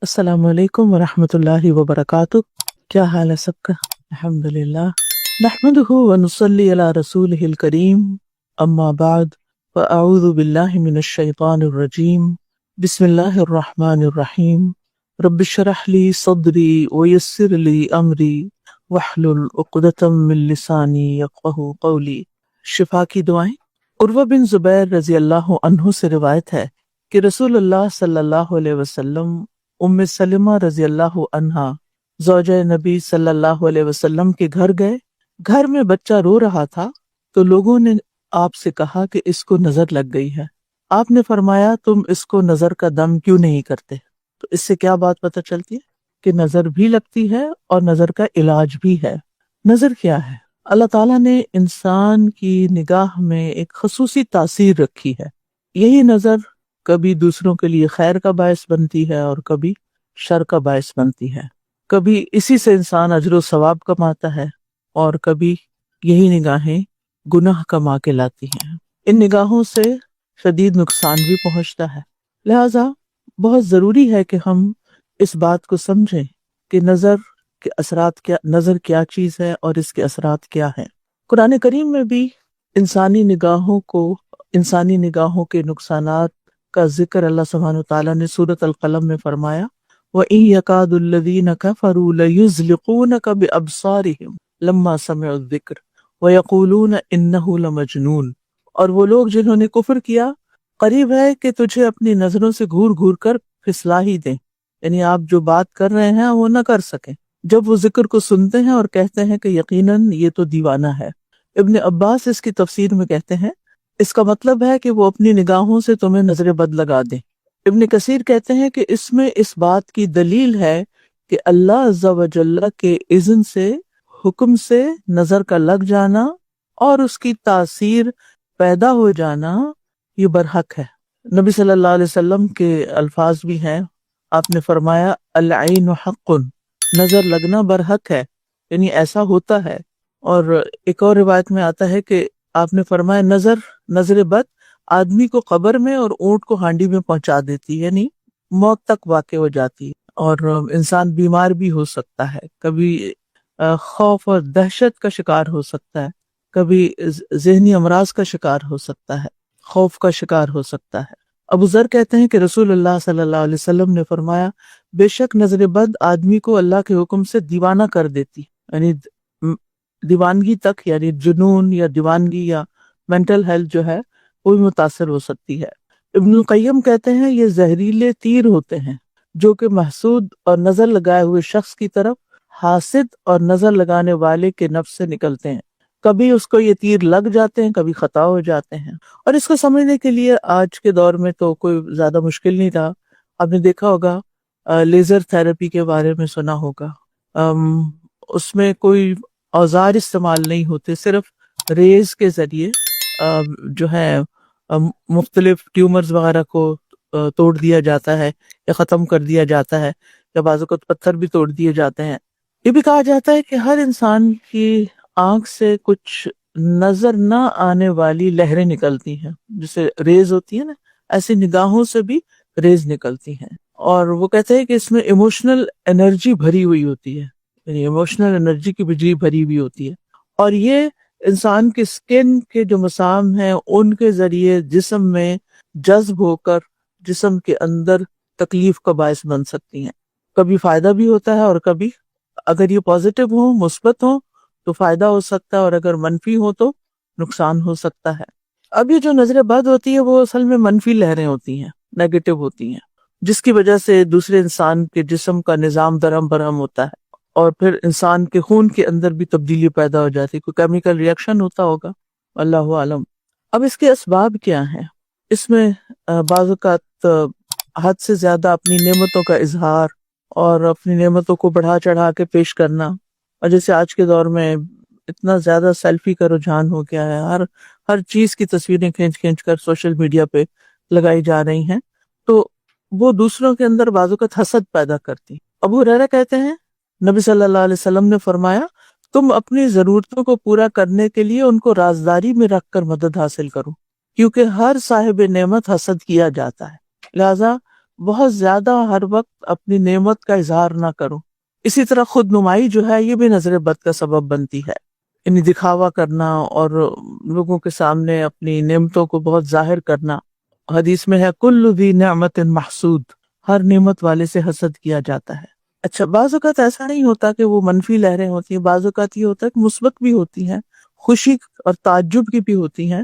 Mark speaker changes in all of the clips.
Speaker 1: السلام علیکم ورحمۃ اللہ وبرکاتہ۔ کیا حال ہے سب کا؟ الحمدللہ نحمدہ ونصلی علی رسولہ الکریم، اما بعد فاعوذ باللہ من الشیطان الرجیم، بسم اللہ الرحمن الرحیم، رب اشرح لی صدری ویسر لی امری واحلل عقدۃ من لسانی یفقہوا قولی۔ شفا کی دعائیں۔ عروہ بن زبیر رضی اللہ عنہ سے روایت ہے کہ رسول اللہ صلی اللہ علیہ وسلم ام سلمہ رضی اللہ عنہا زوجہ نبی صلی اللہ علیہ وسلم کے گھر گئے۔ گھر میں بچہ رو رہا تھا تو لوگوں نے آپ سے کہا کہ اس کو نظر لگ گئی ہے۔ آپ نے فرمایا تم اس کو نظر کا دم کیوں نہیں کرتے؟ تو اس سے کیا بات پتہ چلتی ہے کہ نظر بھی لگتی ہے اور نظر کا علاج بھی ہے۔ نظر کیا ہے؟ اللہ تعالیٰ نے انسان کی نگاہ میں ایک خصوصی تاثیر رکھی ہے۔ یہی نظر کبھی دوسروں کے لیے خیر کا باعث بنتی ہے اور کبھی شر کا باعث بنتی ہے۔ کبھی اسی سے انسان اجر و ثواب کماتا ہے اور کبھی یہی نگاہیں گناہ کما کے لاتی ہیں۔ ان نگاہوں سے شدید نقصان بھی پہنچتا ہے، لہذا بہت ضروری ہے کہ ہم اس بات کو سمجھیں کہ نظر کے اثرات کیا، نظر کیا چیز ہے اور اس کے اثرات کیا ہیں۔ قرآن کریم میں بھی انسانی نگاہوں کے نقصانات کا ذکر اللہ سبحانہ وتعالیٰ نے سورۃ القلم میں فرمایا، وَإِن يَكَادُ الَّذِينَ كَفَرُوا لَيُزْلِقُونَكَ بِأَبْصَارِهِمْ لَمَّا سَمِعُوا الذِّكْرَ وَيَقُولُونَ إِنَّهُ لَمَجْنُونٌ۔ اور وہ لوگ جنہوں نے کفر کیا قریب ہے کہ تجھے اپنی نظروں سے گھور گھور کر پھسلا ہی دیں، یعنی آپ جو بات کر رہے ہیں وہ نہ کر سکیں، جب وہ ذکر کو سنتے ہیں اور کہتے ہیں کہ یقیناً یہ تو دیوانہ ہے۔ ابن عباس اس کی تفسیر میں کہتے ہیں اس کا مطلب ہے کہ وہ اپنی نگاہوں سے تمہیں نظر بد لگا دیں۔ ابن کثیر کہتے ہیں کہ اس میں اس بات کی دلیل ہے کہ اللہ عز و جل کے اذن سے، حکم سے نظر کا لگ جانا اور اس کی تاثیر پیدا ہو جانا یہ برحق ہے۔ نبی صلی اللہ علیہ وسلم کے الفاظ بھی ہیں، آپ نے فرمایا العین حق، نظر لگنا برحق ہے، یعنی ایسا ہوتا ہے۔ اور ایک اور روایت میں آتا ہے کہ آپ نے فرمایا نظر بد آدمی کو قبر میں اور اونٹ کو ہانڈی میں پہنچا دیتی ہے، یعنی موت تک واقع ہو جاتی ہے، اور انسان بیمار بھی ہو سکتا ہے، کبھی خوف اور دہشت کا شکار ہو سکتا ہے، کبھی ذہنی امراض کا شکار ہو سکتا ہے، خوف کا شکار ہو سکتا ہے۔ ابو ذر کہتے ہیں کہ رسول اللہ صلی اللہ علیہ وسلم نے فرمایا بے شک نظر بد آدمی کو اللہ کے حکم سے دیوانہ کر دیتی، یعنی دیوانگی تک، یعنی جنون یا دیوانگی یا مینٹل ہیلتھ جو ہے وہ بھی متاثر ہو سکتی ہے۔ ابن القیم کہتے ہیں یہ زہریلے تیر ہوتے ہیں جو کہ محسود اور نظر لگائے ہوئے شخص کی طرف حاسد اور نظر لگانے والے کے نفس سے نکلتے ہیں، کبھی اس کو یہ تیر لگ جاتے ہیں، کبھی خطا ہو جاتے ہیں۔ اور اس کو سمجھنے کے لیے آج کے دور میں تو کوئی زیادہ مشکل نہیں تھا، آپ نے دیکھا ہوگا لیزر تھراپی کے بارے میں سنا ہوگا، اس میں کوئی اوزار استعمال نہیں ہوتے، صرف ریز کے ذریعے جو ہے مختلف ٹیومرز وغیرہ کو توڑ دیا جاتا ہے یا ختم کر دیا جاتا ہے، یا بعض اوقات پتھر بھی توڑ دیے جاتے ہیں۔ یہ بھی کہا جاتا ہے کہ ہر انسان کی آنکھ سے کچھ نظر نہ آنے والی لہریں نکلتی ہیں، جیسے ریز ہوتی ہے نا، ایسی نگاہوں سے بھی ریز نکلتی ہیں، اور وہ کہتے ہیں کہ اس میں ایموشنل انرجی بھری ہوئی ہوتی ہے، یعنی ایموشنل انرجی کی بجلی بھری ہوئی ہوتی ہے، اور یہ انسان کے سکن کے جو مسام ہیں ان کے ذریعے جسم میں جذب ہو کر جسم کے اندر تکلیف کا باعث بن سکتی ہیں۔ کبھی فائدہ بھی ہوتا ہے اور کبھی اگر یہ پازیٹیو ہو، مثبت ہو تو فائدہ ہو سکتا ہے، اور اگر منفی ہو تو نقصان ہو سکتا ہے۔ اب یہ جو نظر بد ہوتی ہے وہ اصل میں منفی لہریں ہوتی ہیں، نیگیٹو ہوتی ہیں، جس کی وجہ سے دوسرے انسان کے جسم کا نظام درہم برہم ہوتا ہے، اور پھر انسان کے خون کے اندر بھی تبدیلی پیدا ہو جاتی ہے، کوئی کیمیکل ریئیکشن ہوتا ہوگا، اللہ عالم۔ اب اس کے اسباب کیا ہیں؟ اس میں بعض اوقات حد سے زیادہ اپنی نعمتوں کا اظہار اور اپنی نعمتوں کو بڑھا چڑھا کے پیش کرنا، اور جیسے آج کے دور میں اتنا زیادہ سیلفی کا رجحان ہو گیا ہے، ہر چیز کی تصویریں کھینچ کھینچ کر سوشل میڈیا پہ لگائی جا رہی ہیں، تو وہ دوسروں کے اندر بعض اوقات حسد پیدا کرتی۔ ابو ہریرہ کہتے ہیں نبی صلی اللہ علیہ وسلم نے فرمایا تم اپنی ضرورتوں کو پورا کرنے کے لیے ان کو رازداری میں رکھ کر مدد حاصل کرو، کیونکہ ہر صاحب نعمت حسد کیا جاتا ہے، لہذا بہت زیادہ ہر وقت اپنی نعمت کا اظہار نہ کرو۔ اسی طرح خود نمائی جو ہے یہ بھی نظر بد کا سبب بنتی ہے، یعنی دکھاوا کرنا اور لوگوں کے سامنے اپنی نعمتوں کو بہت ظاہر کرنا۔ حدیث میں ہے کل ذی نعمت محسود، ہر نعمت والے سے حسد کیا جاتا ہے۔ اچھا، بعض اوقات ایسا نہیں ہوتا کہ وہ منفی لہریں ہوتی ہیں، بعض اوقات یہ ہوتا ہے کہ مثبت بھی ہوتی ہیں، خوشی اور تعجب کی بھی ہوتی ہیں،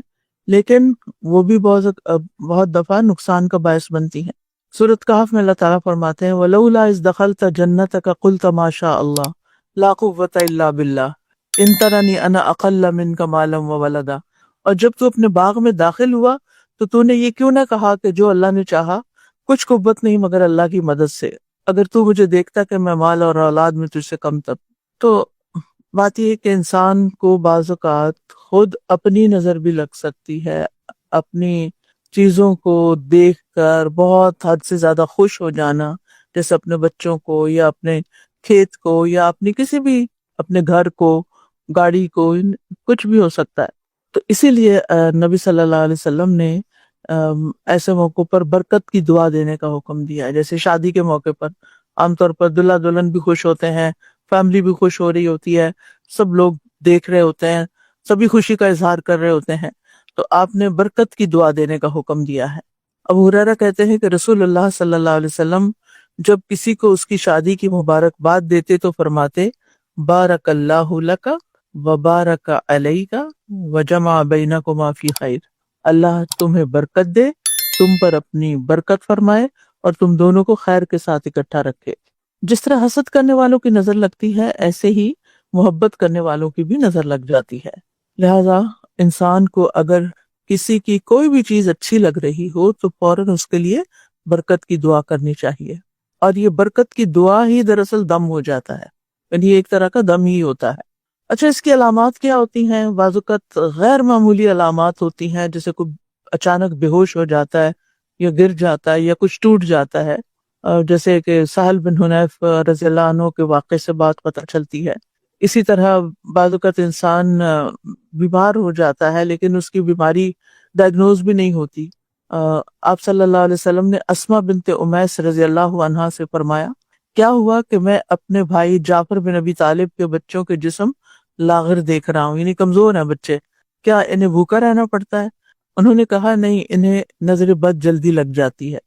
Speaker 1: لیکن وہ بھی بہت دفعہ نقصان کا باعث بنتی ہیں۔ سورۃ کہف میں اللہ تعالیٰ فرماتے ہیں وَلَوْلَا إِذْ دَخَلْتَ جَنَّتَكَ قُلْتَ مَا شَاءَ اللَّهُ لَا قُوَّةَ إِلَّا بِاللَّهِ إِن تَرَنِي أَنَا أَقَلَّ مِنْكَ مَالًا وَوَلَدًا، اور جب تو اپنے باغ میں داخل ہوا تو نے یہ کیوں نہ کہا کہ جو اللہ نے چاہا، کچھ قوت نہیں مگر اللہ کی مدد سے، اگر تو مجھے دیکھتا کہ میں مال اور اولاد میں تجھ سے کم تر۔ تو بات یہ ہے کہ انسان کو بعض اوقات خود اپنی نظر بھی لگ سکتی ہے، اپنی چیزوں کو دیکھ کر بہت حد سے زیادہ خوش ہو جانا، جیسے اپنے بچوں کو یا اپنے کھیت کو یا اپنی کسی بھی اپنے گھر کو، گاڑی کو، کچھ بھی ہو سکتا ہے۔ تو اسی لیے نبی صلی اللہ علیہ وسلم نے ایسے موقع پر برکت کی دعا دینے کا حکم دیا ہے۔ جیسے شادی کے موقع پر عام طور پر دلہا دلہن بھی خوش ہوتے ہیں، فیملی بھی خوش ہو رہی ہوتی ہے، سب لوگ دیکھ رہے ہوتے ہیں، سبھی خوشی کا اظہار کر رہے ہوتے ہیں، تو آپ نے برکت کی دعا دینے کا حکم دیا ہے۔ ابو ہریرہ کہتے ہیں کہ رسول اللہ صلی اللہ علیہ وسلم جب کسی کو اس کی شادی کی مبارکباد دیتے تو فرماتے بارک اللہ لک وبارک علیک وجمع بینکما فی خیر، اللہ تمہیں برکت دے، تم پر اپنی برکت فرمائے اور تم دونوں کو خیر کے ساتھ اکٹھا رکھے۔ جس طرح حسد کرنے والوں کی نظر لگتی ہے، ایسے ہی محبت کرنے والوں کی بھی نظر لگ جاتی ہے۔ لہذا انسان کو اگر کسی کی کوئی بھی چیز اچھی لگ رہی ہو تو فوراً اس کے لیے برکت کی دعا کرنی چاہیے، اور یہ برکت کی دعا ہی دراصل دم ہو جاتا ہے، یعنی یہ ایک طرح کا دم ہی ہوتا ہے۔ اچھا، اس کی علامات کیا ہوتی ہیں؟ بعض اوقات غیر معمولی علامات ہوتی ہیں، جیسے کوئی اچانک بے ہوش ہو جاتا ہے یا گر جاتا ہے یا کچھ ٹوٹ جاتا ہے، جیسے کہ سہل بن حنیف رضی اللہ عنہ کے واقعے سے بات پتہ چلتی ہے۔ اسی طرح بعض اوقات انسان بیمار ہو جاتا ہے لیکن اس کی بیماری ڈائگنوز بھی نہیں ہوتی۔ آپ صلی اللہ علیہ وسلم نے اسماء بنت امیس رضی اللہ عنہا سے فرمایا کیا ہوا کہ میں اپنے بھائی جعفر بن ابی طالب کے بچوں کے جسم لاغر دیکھ رہا ہوں، یعنی کمزور ہیں بچے، کیا انہیں بھوکا رہنا پڑتا ہے؟ انہوں نے کہا نہیں، انہیں نظر بد جلدی لگ جاتی ہے۔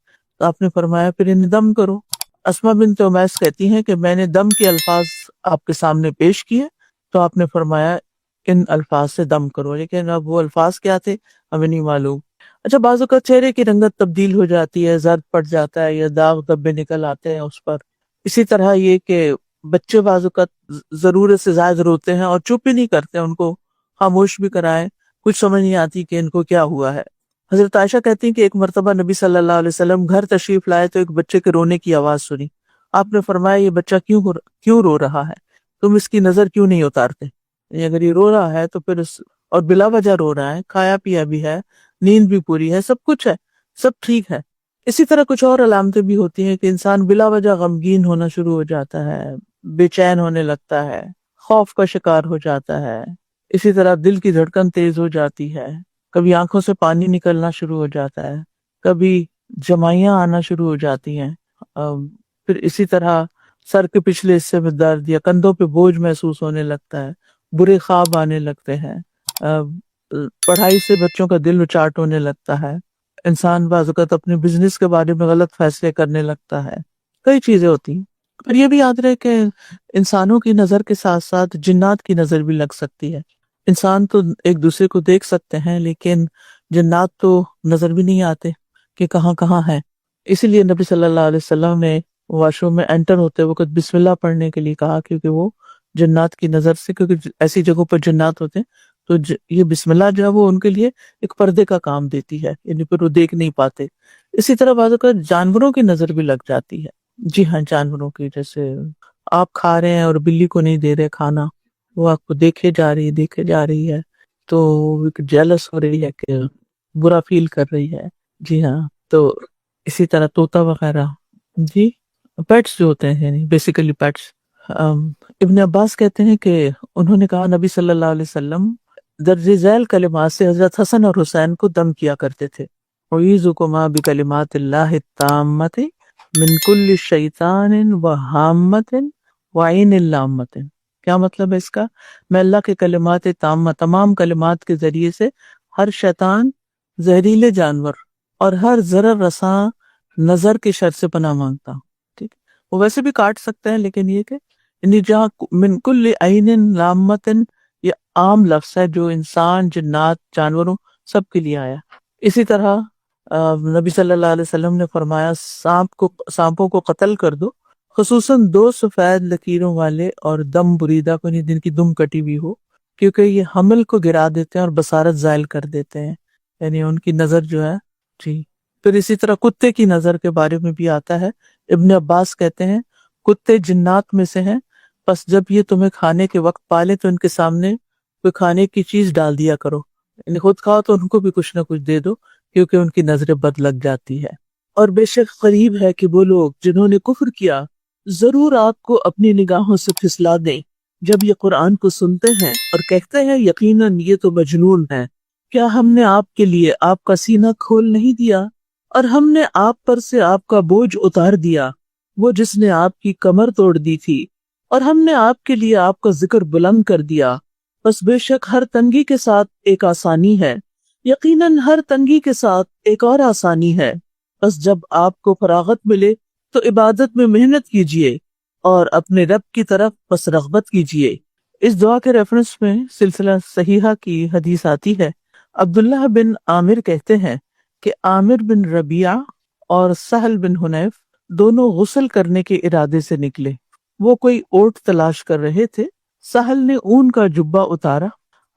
Speaker 1: تو آپ نے فرمایا پھر انہیں دم کرو۔ اسماء بنت امیس کہتی ہیں کہ میں نے دم کے الفاظ آپ کے سامنے پیش کیے تو آپ نے فرمایا ان الفاظ سے دم کرو، لیکن اب وہ الفاظ کیا تھے ہمیں نہیں معلوم۔ اچھا، بعض اوقات چہرے کی رنگت تبدیل ہو جاتی ہے، زرد پڑ جاتا ہے یا داغ دھبے نکل آتے ہیں اس پر۔ اسی طرح یہ کہ بچے بعض اوقات ضرورت سے زائد روتے ہیں اور چپ ہی نہیں کرتے، ان کو خاموش بھی کرائیں، کچھ سمجھ نہیں آتی کہ ان کو کیا ہوا ہے۔ حضرت عائشہ کہتی ہیں کہ ایک مرتبہ نبی صلی اللہ علیہ وسلم گھر تشریف لائے تو ایک بچے کے رونے کی آواز سنی۔ آپ نے فرمایا یہ بچہ کیوں رو رہا ہے؟ تم اس کی نظر کیوں نہیں اتارتے؟ یعنی اگر یہ رو رہا ہے تو پھر اور بلا وجہ رو رہا ہے، کھایا پیا بھی ہے، نیند بھی پوری ہے، سب کچھ ہے، سب ٹھیک ہے۔ اسی طرح کچھ اور علامتیں بھی ہوتی ہیں کہ انسان بلا وجہ غمگین ہونا شروع ہو جاتا ہے، بے چین ہونے لگتا ہے، خوف کا شکار ہو جاتا ہے۔ اسی طرح دل کی دھڑکن تیز ہو جاتی ہے، کبھی آنکھوں سے پانی نکلنا شروع ہو جاتا ہے، کبھی جمائیاں آنا شروع ہو جاتی ہیں، پھر اسی طرح سر کے پچھلے حصے میں درد یا کندھوں پہ بوجھ محسوس ہونے لگتا ہے، برے خواب آنے لگتے ہیں، پڑھائی سے بچوں کا دل اچاٹ ہونے لگتا ہے، انسان بعض اوقات اپنے بزنس کے بارے میں غلط فیصلے کرنے لگتا ہے، کئی چیزیں ہوتی ہیں۔ پر یہ بھی یاد رہے کہ انسانوں کی نظر کے ساتھ ساتھ جنات کی نظر بھی لگ سکتی ہے۔ انسان تو ایک دوسرے کو دیکھ سکتے ہیں لیکن جنات تو نظر بھی نہیں آتے کہ کہاں کہاں ہیں۔ اسی لیے نبی صلی اللہ علیہ وسلم نے واش روم میں انٹر ہوتے وقت بسم اللہ پڑھنے کے لیے کہا، کیونکہ وہ جنات کی نظر سے، کیونکہ ایسی جگہوں پر جنات ہوتے ہیں تو یہ بسم اللہ جو ہے وہ ان کے لیے ایک پردے کا کام دیتی ہے، یعنی پھر وہ دیکھ نہیں پاتے۔ اسی طرح بعض اوقات جانوروں کی نظر بھی لگ جاتی ہے۔ جی ہاں، جانوروں کی، جیسے آپ کھا رہے ہیں اور بلی کو نہیں دے رہے کھانا، وہ آپ کو دیکھے جا رہی ہے تو جیلس ہو رہی ہے کہ برا فیل کر رہی ہے۔ جی ہاں، تو اسی طرح طوطا وغیرہ، جی پیٹس جو ہوتے ہیں، یعنی بیسیکلی پیٹس۔ ابن عباس کہتے ہیں کہ انہوں نے کہا نبی صلی اللہ علیہ وسلم درج ذیل کلمات سے حضرت حسن اور حسین کو دم کیا کرتے تھے، اعوذکما بکلمات اللہ التامۃ من کل شیطان و حامت و عین لامت. کیا مطلب ہے اس کا؟ میں اللہ کے کلمات تامہ، تمام کلمات کے ذریعے سے ہر شیطان، زہریلے جانور اور ہر ضرر رساں نظر کے شر سے پناہ مانگتا ہوں. ٹھیک، وہ ویسے بھی کاٹ سکتے ہیں، لیکن یہ کہ یعنی جہاں من کل عین لامت، یہ عام لفظ ہے جو انسان، جنات، جانوروں سب کے لیے آیا. اسی طرح نبی صلی اللہ علیہ وسلم نے فرمایا سانپوں کو قتل کر دو، خصوصاً 2 سفید لکیروں والے اور دم بریدہ کو، جن کی دم کٹی ہوئی ہو، کیونکہ یہ حمل کو گرا دیتے ہیں اور بصارت زائل کر دیتے ہیں، یعنی ان کی نظر جو ہے. جی، پھر اسی طرح کتے کی نظر کے بارے میں بھی آتا ہے. ابن عباس کہتے ہیں کتے جنات میں سے ہیں، بس جب یہ تمہیں کھانے کے وقت پالے تو ان کے سامنے کوئی کھانے کی چیز ڈال دیا کرو، یعنی خود کھاؤ تو ان کو بھی کچھ نہ کچھ دے دو، کیونکہ ان کی نظر بد لگ جاتی ہے. اور بے شک قریب ہے کہ وہ لوگ جنہوں نے کفر کیا ضرور آپ کو اپنی نگاہوں سے پھسلا دیں جب یہ قرآن کو سنتے ہیں اور کہتے ہیں یقیناً یہ تو مجنون ہے. کیا ہم نے آپ کے لیے آپ کا سینہ کھول نہیں دیا اور ہم نے آپ پر سے آپ کا بوجھ اتار دیا، وہ جس نے آپ کی کمر توڑ دی تھی، اور ہم نے آپ کے لیے آپ کا ذکر بلند کر دیا. بس بے شک ہر تنگی کے ساتھ ایک آسانی ہے، یقیناً ہر تنگی کے ساتھ ایک اور آسانی ہے. بس جب آپ کو فراغت ملے تو عبادت میں محنت کیجیے اور اپنے رب کی طرف بس رغبت کیجیے. اس دعا کے ریفرنس میں سلسلہ صحیحہ کی حدیث آتی ہے. عبداللہ بن عامر کہتے ہیں کہ عامر بن ربیعہ اور سہل بن حنیف دونوں غسل کرنے کے ارادے سے نکلے. وہ کوئی اوٹ تلاش کر رہے تھے. سہل نے اون کا جبہ اتارا.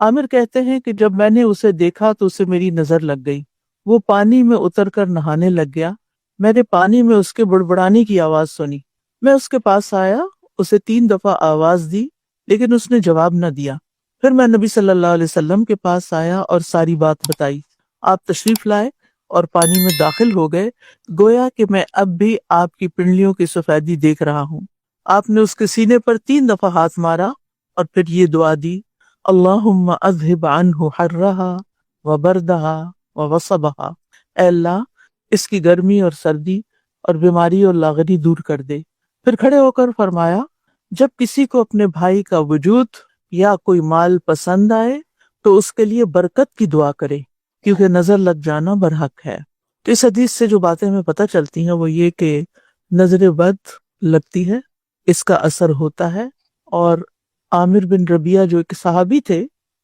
Speaker 1: عامر کہتے ہیں کہ جب میں نے اسے دیکھا تو اسے میری نظر لگ گئی. وہ پانی میں اتر کر نہانے لگ گیا. میں نے پانی میں اس کے بڑبڑانے کی آواز سنی. میں اس کے پاس آیا، اسے 3 دفعہ آواز دی لیکن اس نے جواب نہ دیا. پھر میں نبی صلی اللہ علیہ وسلم کے پاس آیا اور ساری بات بتائی. آپ تشریف لائے اور پانی میں داخل ہو گئے، گویا کہ میں اب بھی آپ کی پنڈلیوں کی سفیدی دیکھ رہا ہوں. آپ نے اس کے سینے پر 3 دفعہ ہاتھ مارا اور پھر یہ دعا دی: اللہم اذہب عنہ حرہا وبردہا ووصبہا. اے اللہ اس کی گرمی اور سردی اور بیماری اور لاغری دور کر دے. پھر کھڑے ہو کر فرمایا: جب کسی کو اپنے بھائی کا وجود یا کوئی مال پسند آئے تو اس کے لیے برکت کی دعا کرے، کیونکہ نظر لگ جانا برحق ہے. تو اس حدیث سے جو باتیں ہمیں پتہ چلتی ہیں وہ یہ کہ نظر بد لگتی ہے، اس کا اثر ہوتا ہے. اور عامر بن ربیعہ جو ایک صحابی تھے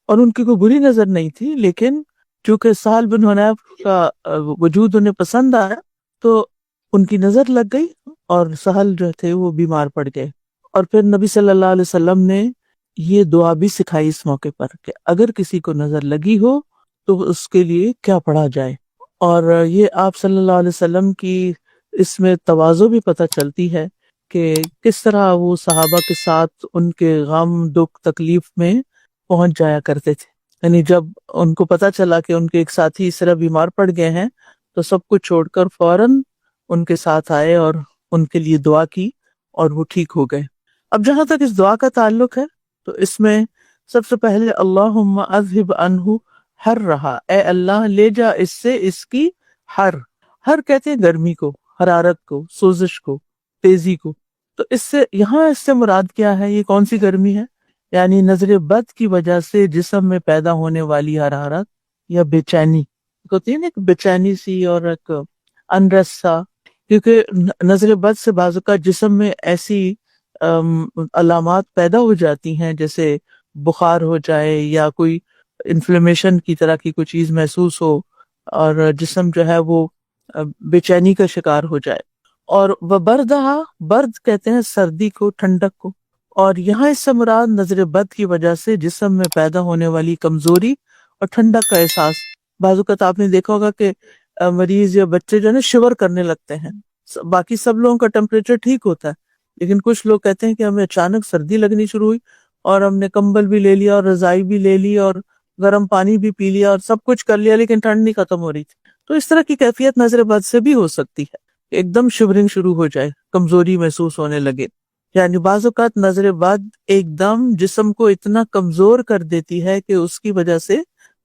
Speaker 1: اور ان کی کوئی بری نظر نہیں تھی، لیکن چونکہ سہل بن حنیف کا وجود انہیں پسند آیا تو ان کی نظر لگ گئی اور سہل جو تھے وہ بیمار پڑ گئے. اور پھر نبی صلی اللہ علیہ وسلم نے یہ دعا بھی سکھائی اس موقع پر کہ اگر کسی کو نظر لگی ہو تو اس کے لیے کیا پڑھا جائے. اور یہ آپ صلی اللہ علیہ وسلم کی اس میں تواضع بھی پتہ چلتی ہے کہ کس طرح وہ صحابہ کے ساتھ ان کے غم، دکھ، تکلیف میں پہنچ جایا کرتے تھے. یعنی جب ان کو پتہ چلا کہ ان کے ایک ساتھی اس طرح بیمار پڑ گئے ہیں تو سب کچھ چھوڑ کر فوراً ان کے ساتھ آئے اور ان کے لیے دعا کی اور وہ ٹھیک ہو گئے. اب جہاں تک اس دعا کا تعلق ہے تو اس میں سب سے پہلے اللہم اذہب عنہ حرہا، اے اللہ لے جا اس سے اس کی ہر کہتے ہیں گرمی کو، حرارت کو، سوزش کو، تیزی کو. تو اس سے مراد کیا ہے؟ یہ کون سی گرمی ہے؟ یعنی نظر بد کی وجہ سے جسم میں پیدا ہونے والی حرارت یا بے چینی ہوتی ہے نا، ایک بے چینی سی اور ایک انریسٹ سا. کیونکہ نظر بد سے بعض اوقات جسم میں ایسی علامات پیدا ہو جاتی ہیں جیسے بخار ہو جائے یا کوئی انفلیمیشن کی طرح کی کوئی چیز محسوس ہو اور جسم جو ہے وہ بے چینی کا شکار ہو جائے. اور وبردہا، برد کہتے ہیں سردی کو، ٹھنڈک کو. اور یہاں اس سے مراد نظر بد کی وجہ سے جسم میں پیدا ہونے والی کمزوری اور ٹھنڈک کا احساس. بعض اوقات آپ نے دیکھا ہوگا کہ مریض یا بچے جو ہے نا شیور کرنے لگتے ہیں. باقی سب لوگوں کا ٹمپریچر ٹھیک ہوتا ہے لیکن کچھ لوگ کہتے ہیں کہ ہمیں اچانک سردی لگنی شروع ہوئی اور ہم نے کمبل بھی لے لیا اور رضائی بھی لے لی اور گرم پانی بھی پی لیا اور سب کچھ کر لیا لیکن ٹھنڈ نہیں ختم ہو رہی تھی. تو اس طرح کی کیفیت نظر بد سے بھی ہو سکتی ہے، ایک دم شیورنگ شروع ہو جائے، کمزوری محسوس ہونے لگے. یعنی بعض اوقات نظر بد ایک دم جسم کو اتنا کمزور کر دیتی ہے کہ اس کی وجہ سے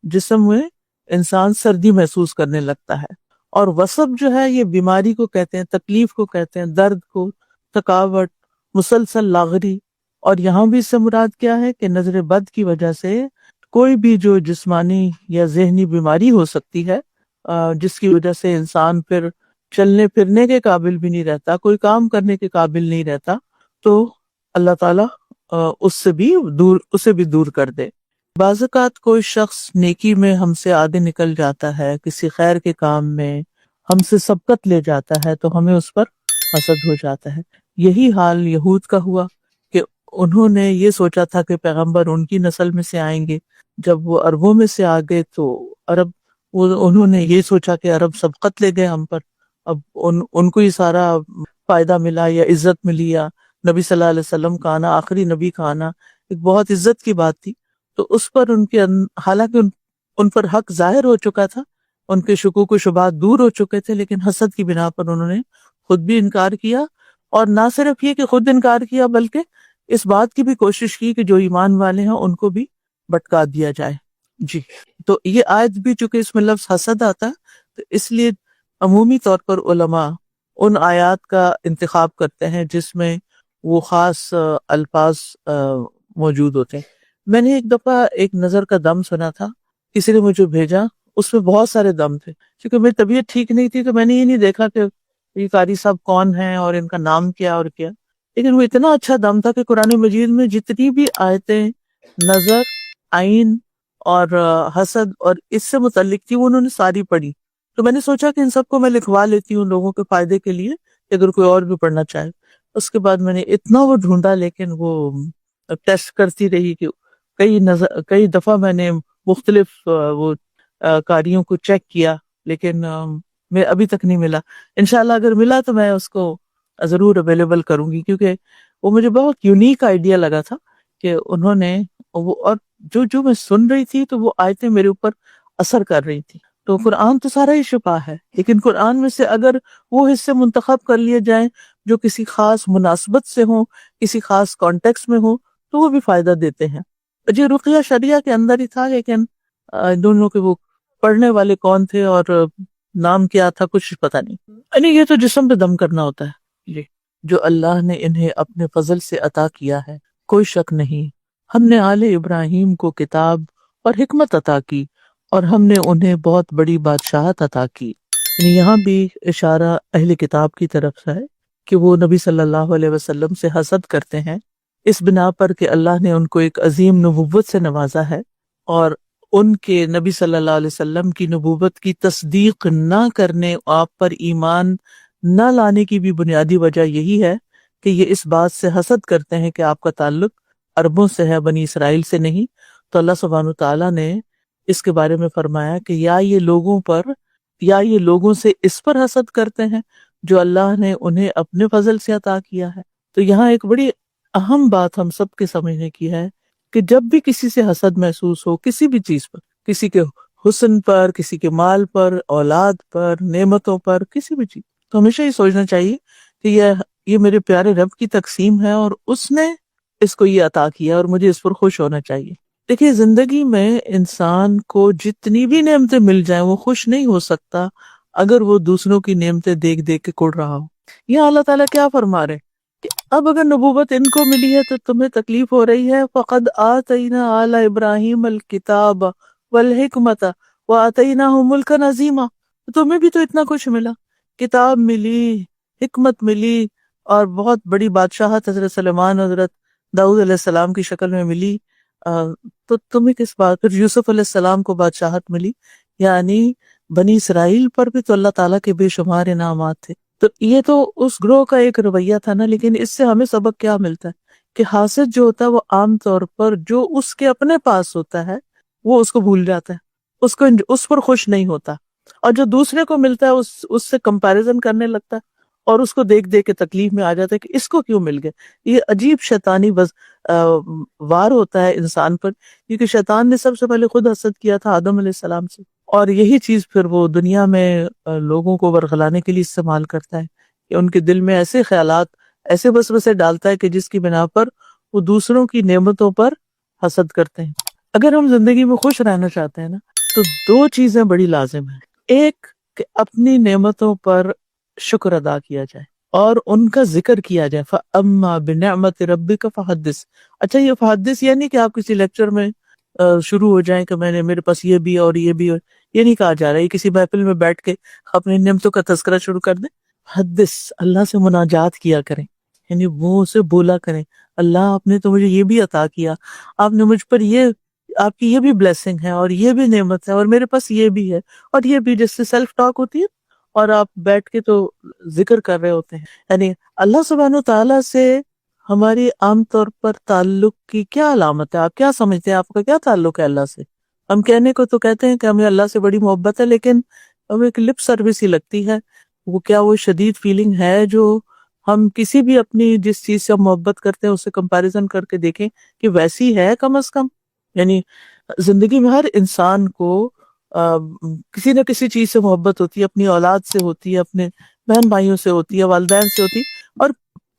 Speaker 1: جسم میں انسان سردی محسوس کرنے لگتا ہے. اور وصب جو ہے یہ بیماری کو کہتے ہیں، تکلیف کو کہتے ہیں، درد کو، تھکاوٹ، مسلسل لاغری. اور یہاں بھی اس سے مراد کیا ہے کہ نظر بد کی وجہ سے کوئی بھی جو جسمانی یا ذہنی بیماری ہو سکتی ہے، جس کی وجہ سے انسان پھر چلنے پھرنے کے قابل بھی نہیں رہتا، کوئی کام کرنے کے قابل نہیں رہتا، تو اللہ تعالیٰ اسے بھی دور کر دے. بعض اوقات کوئی شخص نیکی میں ہم سے آگے نکل جاتا ہے، کسی خیر کے کام میں ہم سے سبقت لے جاتا ہے، تو ہمیں اس پر حسد ہو جاتا ہے. یہی حال یہود کا ہوا کہ انہوں نے یہ سوچا تھا کہ پیغمبر ان کی نسل میں سے آئیں گے. جب وہ عربوں میں سے آ گئے تو انہوں نے یہ سوچا کہ عرب سبقت لے گئے ہم پر، اب ان کو ہی سارا فائدہ ملا یا عزت ملی، یا نبی صلی اللہ علیہ وسلم کا آنا، آخری نبی کا آنا ایک بہت عزت کی بات تھی. تو اس پر حالانکہ ان پر حق ظاہر ہو چکا تھا، ان کے شکوک و شبہات دور ہو چکے تھے، لیکن حسد کی بنا پر انہوں نے خود بھی انکار کیا. اور نہ صرف یہ کہ خود انکار کیا، بلکہ اس بات کی بھی کوشش کی کہ جو ایمان والے ہیں ان کو بھی بھٹکا دیا جائے. جی، تو یہ آیت بھی چونکہ اس میں لفظ حسد آتا ہے، تو اس لیے عمومی طور پر علماء ان آیات کا انتخاب کرتے ہیں جس میں وہ خاص الفاظ موجود ہوتے ہیں. میں نے ایک دفعہ ایک نظر کا دم سنا تھا، کسی نے مجھے بھیجا، اس میں بہت سارے دم تھے. کیونکہ میری طبیعت ٹھیک نہیں تھی تو میں نے یہ نہیں دیکھا کہ یہ قاری صاحب کون ہیں اور ان کا نام کیا اور کیا، لیکن وہ اتنا اچھا دم تھا کہ قرآن مجید میں جتنی بھی آیتیں نظر، عین اور حسد اور اس سے متعلق تھی وہ انہوں نے ساری پڑھی. تو میں نے سوچا کہ ان سب کو میں لکھوا لیتی ہوں لوگوں کے فائدے کے لیے، کہ اگر کوئی اور بھی پڑھنا چاہے. اس کے بعد میں نے اتنا وہ ڈھونڈا، لیکن وہ ٹیسٹ کرتی رہی کہ کئی دفعہ میں نے مختلف وہ قاریوں کو چیک کیا، لیکن میں ابھی تک نہیں ملا. انشاءاللہ اگر ملا تو میں اس کو ضرور اویلیبل کروں گی، کیونکہ وہ مجھے بہت یونیک آئیڈیا لگا تھا کہ انہوں نے اور جو میں سن رہی تھی تو وہ آیتیں میرے اوپر اثر کر رہی تھی. تو قرآن تو سارا ہی شفا ہے، لیکن قرآن میں سے اگر وہ حصے منتخب کر لیے جائیں جو کسی خاص مناسبت سے ہوں، کسی خاص کانٹیکس میں ہوں، تو وہ بھی فائدہ دیتے ہیں. جی، رقیہ شریعہ کے اندر ہی تھا، لیکن دونوں کے وہ پڑھنے والے کون تھے اور نام کیا تھا کچھ پتہ نہیں. یعنی یہ تو جسم پہ دم کرنا ہوتا ہے. جی، جو اللہ نے انہیں اپنے فضل سے عطا کیا ہے، کوئی شک نہیں ہم نے آل ابراہیم کو کتاب اور حکمت عطا کی، اور ہم نے انہیں بہت بڑی بادشاہت عطا کی. یعنی یہاں بھی اشارہ اہل کتاب کی طرف سے ہے کہ وہ نبی صلی اللہ علیہ وسلم سے حسد کرتے ہیں اس بنا پر کہ اللہ نے ان کو ایک عظیم نبوت سے نوازا ہے، اور ان کے نبی صلی اللہ علیہ وسلم کی نبوت کی تصدیق نہ کرنے، آپ پر ایمان نہ لانے کی بھی بنیادی وجہ یہی ہے کہ یہ اس بات سے حسد کرتے ہیں کہ آپ کا تعلق عربوں سے ہے، بنی اسرائیل سے نہیں. تو اللہ سبحانہ تعالیٰ نے اس کے بارے میں فرمایا کہ یا یہ لوگوں سے اس پر حسد کرتے ہیں جو اللہ نے انہیں اپنے فضل سے عطا کیا ہے. تو یہاں ایک بڑی اہم بات ہم سب کے سمجھنے کی ہے کہ جب بھی کسی سے حسد محسوس ہو، کسی بھی چیز پر، کسی کے حسن پر، کسی کے مال پر، اولاد پر، نعمتوں پر، کسی بھی چیز، تو ہمیشہ یہ سوچنا چاہیے کہ یہ میرے پیارے رب کی تقسیم ہے اور اس نے اس کو یہ عطا کیا اور مجھے اس پر خوش ہونا چاہیے. دیکھیے، زندگی میں انسان کو جتنی بھی نعمتیں مل جائیں وہ خوش نہیں ہو سکتا اگر وہ دوسروں کی نعمتیں دیکھ دیکھ کے کڑ رہا ہو. یہاں اللہ تعالیٰ کیا فرما رہے کہ اب اگر نبوت ان کو ملی ہے تو تمہیں تکلیف ہو رہی ہے. فَقَدْ آتَيْنَا آلَ إِبْرَاهِيمَ الْكِتَابَ وَالْحِكْمَةَ وَآتَيْنَاهُمْ مُلْكًا عَظِيمًا. تمہیں بھی تو اتنا کچھ ملا، کتاب ملی، حکمت ملی، اور بہت بڑی بادشاہت حضرت سلیمان، حضرت داؤد علیہ السلام کی شکل میں ملی. تو تمہیں کس بات پر؟ یوسف علیہ السلام کو بادشاہت ملی. یعنی بنی اسرائیل پر بھی تو اللہ تعالیٰ کے بے شمار انعامات تھے. تو یہ تو اس گروہ کا ایک رویہ تھا نا. لیکن اس سے ہمیں سبق کیا ملتا ہے کہ حاسد جو ہوتا ہے وہ عام طور پر جو اس کے اپنے پاس ہوتا ہے وہ اس کو بھول جاتا ہے، اس پر خوش نہیں ہوتا، اور جو دوسرے کو ملتا ہے اس سے کمپیریزن کرنے لگتا ہے اور اس کو دیکھ دیکھ کے تکلیف میں آ جاتا ہے کہ اس کو کیوں مل گئے. یہ عجیب شیطانی وار ہوتا ہے انسان پر، کیونکہ شیطان نے سب سے پہلے خود حسد کیا تھا آدم علیہ السلام سے، اور یہی چیز پھر وہ دنیا میں لوگوں کو ورغلانے کے لیے استعمال کرتا ہے کہ ان کے دل میں ایسے خیالات، ایسے وسوسے ڈالتا ہے کہ جس کی بنا پر وہ دوسروں کی نعمتوں پر حسد کرتے ہیں. اگر ہم زندگی میں خوش رہنا چاہتے ہیں نا تو دو چیزیں بڑی لازم ہیں. ایک کہ اپنی نعمتوں پر شکر ادا کیا جائے اور ان کا ذکر کیا جائے. فَأَمَّا بِنِعْمَةِ رَبِّكَ فَحَدِّثْ. اچھا یہ فحدث یہ نہیں کہ آپ کسی لیکچر میں شروع ہو جائیں کہ میرے پاس یہ بھی اور یہ بھی، اور یہ نہیں کہا جا رہا ہے. یہ کسی محفل میں بیٹھ کے اپنی نعمتوں کا تذکرہ شروع کر دیں. حدث، اللہ سے مناجات کیا کریں، یعنی وہ اسے بولا کریں اللہ آپ نے تو مجھے یہ بھی عطا کیا، آپ نے مجھ پر یہ، آپ کی یہ بھی بلیسنگ ہے اور یہ بھی نعمت ہے اور میرے پاس یہ بھی ہے اور یہ بھی، جس سے سیلف ٹاک ہوتی ہے اور آپ بیٹھ کے تو ذکر کر رہے ہوتے ہیں. یعنی اللہ سبحانہ و تعالیٰ سے ہماری عام طور پر تعلق کی کیا علامت ہے؟ آپ کیا سمجھتے ہیں؟ آپ کا کیا تعلق ہے اللہ سے؟ ہم کہنے کو تو کہتے ہیں کہ ہمیں اللہ سے بڑی محبت ہے، لیکن ہمیں ایک لپ سروس ہی لگتی ہے. وہ کیا وہ شدید فیلنگ ہے جو ہم کسی بھی اپنی جس چیز سے ہم محبت کرتے ہیں اس سے کمپیریزن کر کے دیکھیں کہ ویسی ہے کم از کم؟ یعنی زندگی میں ہر انسان کو کسی نہ کسی چیز سے محبت ہوتی ہے، اپنی اولاد سے ہوتی ہے، اپنے بہن بھائیوں سے ہوتی ہے، والدین سے ہوتی ہے، اور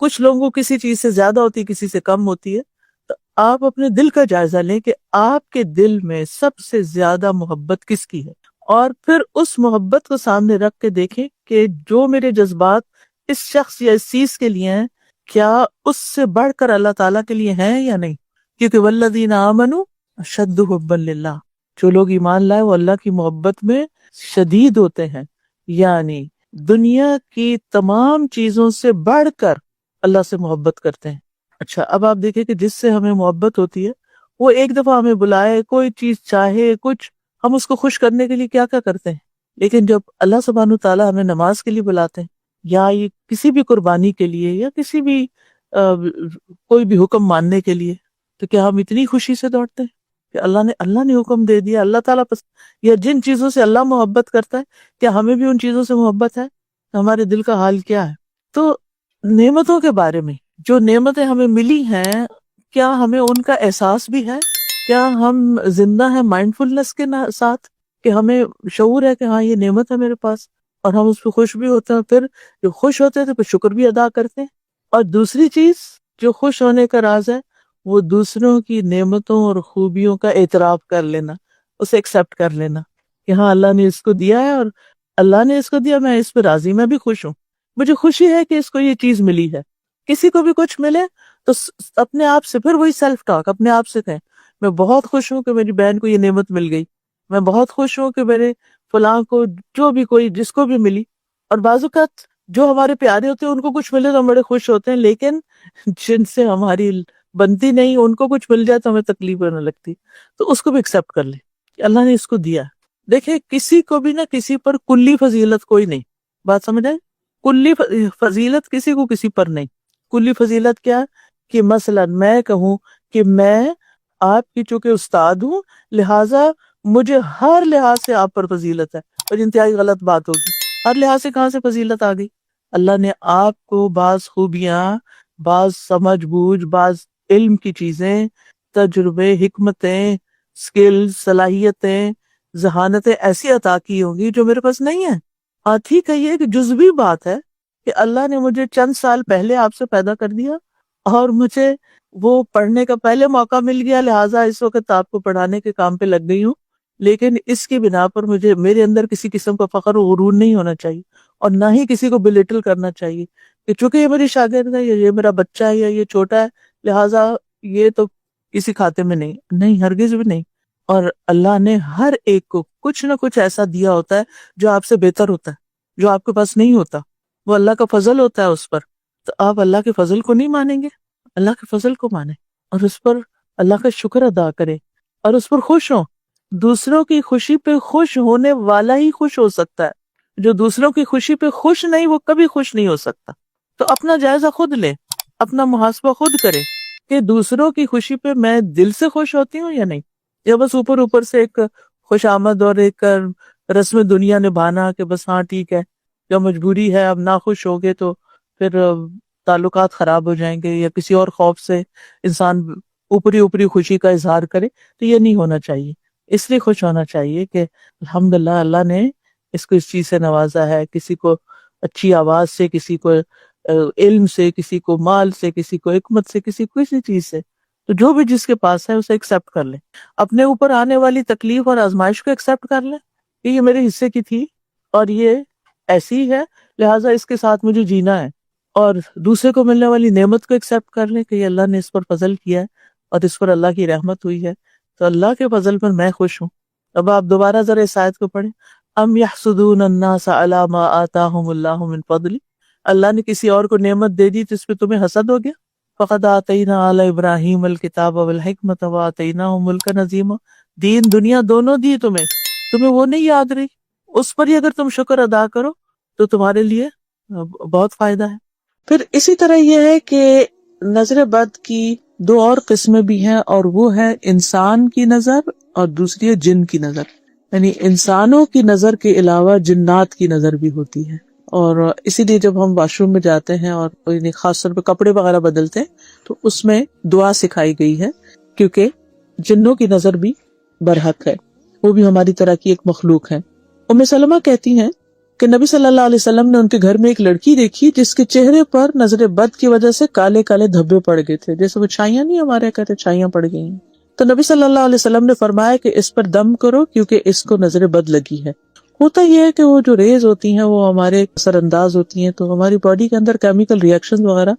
Speaker 1: کچھ لوگوں کو کسی چیز سے زیادہ ہوتی ہے، کسی سے کم ہوتی ہے. تو آپ اپنے دل کا جائزہ لیں کہ آپ کے دل میں سب سے زیادہ محبت کس کی ہے، اور پھر اس محبت کو سامنے رکھ کے دیکھیں کہ جو میرے جذبات اس شخص یا اس چیز کے لیے ہیں کیا اس سے بڑھ کر اللہ تعالیٰ کے لیے ہیں یا نہیں. کیونکہ والذین آمنوا اشد حبا للہ، جو لوگ ایمان لائے وہ اللہ کی محبت میں شدید ہوتے ہیں، یعنی دنیا کی تمام چیزوں سے بڑھ کر اللہ سے محبت کرتے ہیں. اچھا اب آپ دیکھیں کہ جس سے ہمیں محبت ہوتی ہے وہ ایک دفعہ ہمیں بلائے، کوئی چیز چاہے کچھ، ہم اس کو خوش کرنے کے لیے کیا کیا کرتے ہیں. لیکن جب اللہ سبحانہ تعالیٰ ہمیں نماز کے لیے بلاتے ہیں یا یہ کسی بھی قربانی کے لیے یا کسی بھی کوئی بھی حکم ماننے کے لیے، تو کیا ہم اتنی خوشی سے دوڑتے ہیں کہ اللہ نے حکم دے دیا، اللہ تعالیٰ یا جن چیزوں سے اللہ محبت کرتا ہے کیا ہمیں بھی ان چیزوں سے محبت ہے؟ ہمارے دل کا حال کیا ہے؟ تو نعمتوں کے بارے میں، جو نعمتیں ہمیں ملی ہیں کیا ہمیں ان کا احساس بھی ہے؟ کیا ہم زندہ ہیں مائنڈ فلنس کے ساتھ کہ ہمیں شعور ہے کہ ہاں یہ نعمت ہے میرے پاس، اور ہم اس پہ خوش بھی ہوتے ہیں، پھر جو خوش ہوتے ہیں تو پھر شکر بھی ادا کرتے ہیں. اور دوسری چیز جو خوش ہونے کا راز ہے وہ دوسروں کی نعمتوں اور خوبیوں کا اعتراف کر لینا، اسے ایکسپٹ کر لینا کہ ہاں اللہ نے اس کو دیا ہے اور اللہ نے اس کو دیا، میں اس پہ راضی، میں بھی خوش ہوں، مجھے خوشی ہے کہ اس کو یہ چیز ملی ہے. کسی کو بھی کچھ ملے تو اپنے آپ سے پھر وہی سیلف ٹاک اپنے آپ سے کہیں میں بہت خوش ہوں کہ میری بہن کو یہ نعمت مل گئی، میں بہت خوش ہوں کہ میرے فلاں کو، جو بھی کوئی جس کو بھی ملی. اور بعض اوقات جو ہمارے پیارے ہوتے ہیں ان کو کچھ ملے تو ہم بڑے خوش ہوتے ہیں، لیکن جن سے ہماری بنتی نہیں ان کو کچھ مل جائے تو ہمیں تکلیف ہونے لگتی، تو اس کو بھی ایکسپٹ کر لیں کہ اللہ نے اس کو دیا. دیکھیں کسی کو بھی نہ کسی پر کلی فضیلت کوئی نہیں، بات سمجھ آئے؟ کلی فضیلت کسی کو کسی پر نہیں. کلی فضیلت کیا کہ مثلا میں کہوں کہ میں آپ کی چونکہ استاد ہوں لہٰذا مجھے ہر لحاظ سے آپ پر فضیلت ہے، اور انتہائی غلط بات ہوگی. ہر لحاظ سے کہاں سے فضیلت آ گئی؟ اللہ نے آپ کو بعض خوبیاں، بعض سمجھ بوجھ، بعض علم کی چیزیں، تجربے، حکمتیں، سکلز، صلاحیتیں، ذہانتیں ایسی عطا کی ہوں گی جو میرے پاس نہیں ہے. ہاں ٹھیک ہے یہ ایک جزوی بات ہے کہ اللہ نے مجھے چند سال پہلے آپ سے پیدا کر دیا اور مجھے وہ پڑھنے کا پہلے موقع مل گیا لہٰذا اس وقت آپ کو پڑھانے کے کام پہ لگ گئی ہوں، لیکن اس کی بنا پر میرے اندر کسی قسم کا فخر و غرور نہیں ہونا چاہیے، اور نہ ہی کسی کو بلیٹل کرنا چاہیے کہ چونکہ یہ میری شاگرد ہے یا یہ میرا بچہ ہے یا یہ چھوٹا ہے لہٰذا یہ تو کسی کھاتے میں نہیں، ہرگز بھی نہیں. اور اللہ نے ہر ایک کو کچھ نہ کچھ ایسا دیا ہوتا ہے جو آپ سے بہتر ہوتا ہے، جو آپ کے پاس نہیں ہوتا، وہ اللہ کا فضل ہوتا ہے اس پر. تو آپ اللہ کے فضل کو نہیں مانیں گے، اللہ کے فضل کو مانیں اور اس پر اللہ کا شکر ادا کریں اور اس پر خوش ہوں. دوسروں کی خوشی پہ خوش ہونے والا ہی خوش ہو سکتا ہے، جو دوسروں کی خوشی پہ خوش نہیں وہ کبھی خوش نہیں ہو سکتا. تو اپنا جائزہ خود لیں، اپنا محاسبہ خود کریں کہ دوسروں کی خوشی پہ میں دل سے خوش ہوتی ہوں یا نہیں، یا بس اوپر سے ایک خوش آمد اور ایک رسم دنیا نبھانا کہ بس ہاں ٹھیک ہے یا مجبوری ہے، اب نہ خوش ہوگے تو پھر تعلقات خراب ہو جائیں گے، یا کسی اور خوف سے انسان اوپری خوشی کا اظہار کرے. تو یہ نہیں ہونا چاہیے. اس لیے خوش ہونا چاہیے کہ الحمدللہ اللہ نے اس کو اس چیز سے نوازا ہے، کسی کو اچھی آواز سے، کسی کو علم سے، کسی کو مال سے، کسی کو حکمت سے، کسی کو کسی چیز سے. تو جو بھی جس کے پاس ہے اسے ایکسپٹ کر لیں. اپنے اوپر آنے والی تکلیف اور آزمائش کو ایکسپٹ کر لیں کہ یہ میرے حصے کی تھی اور یہ ایسی ہے لہٰذا اس کے ساتھ مجھے جینا ہے، اور دوسرے کو ملنے والی نعمت کو ایکسیپٹ کر لیں کہ یہ اللہ نے اس پر فضل کیا ہے اور اس پر اللہ کی رحمت ہوئی ہے، تو اللہ کے فضل پر میں خوش ہوں۔ اب آپ دوبارہ ذرا اس آیت کو پڑھیں، ام یحسدون الناس علی ما آتاہم اللہ من فضل، اللہ نے کسی اور کو نعمت دے دی تو اس پہ تمہیں حسد ہو گیا؟ فقد آتینا آل ابراہیم الکتاب والحکمت وآتیناہم ملکا عظیما، دین دنیا دونوں دی تمہیں وہ نہیں یاد رہی؟ اس پر ہی اگر تم شکر ادا کرو تو تمہارے لیے بہت فائدہ ہے۔ پھر اسی طرح یہ ہے کہ نظر بد کی دو اور قسمیں بھی ہیں، اور وہ ہے انسان کی نظر اور دوسری ہے جن کی نظر، یعنی انسانوں کی نظر کے علاوہ جنات کی نظر بھی ہوتی ہے۔ اور اسی لیے جب ہم واش روم میں جاتے ہیں اور یعنی خاص طور پہ کپڑے وغیرہ بدلتے ہیں تو اس میں دعا سکھائی گئی ہے، کیونکہ جنوں کی نظر بھی برحق ہے، وہ بھی ہماری طرح کی ایک مخلوق ہے۔ ام سلمہ کہتی ہیں کہ نبی صلی اللہ علیہ وسلم نے ان کے گھر میں ایک لڑکی دیکھی جس کے چہرے پر نظر بد کی وجہ سے کالے کالے دھبے پڑ گئے تھے، جیسے وہ چھائیاں نہیں ہمارے کہتے چھائیاں پڑ گئی ہیں۔ تو نبی صلی اللہ علیہ وسلم نے فرمایا کہ اس پر دم کرو کیونکہ اس کو نظر بد لگی ہے۔ ہوتا یہ ہے کہ وہ جو ریز ہوتی ہیں وہ ہمارے اثر انداز ہوتی ہیں تو ہماری باڈی کے اندر کیمیکل ریئیکشن وغیرہ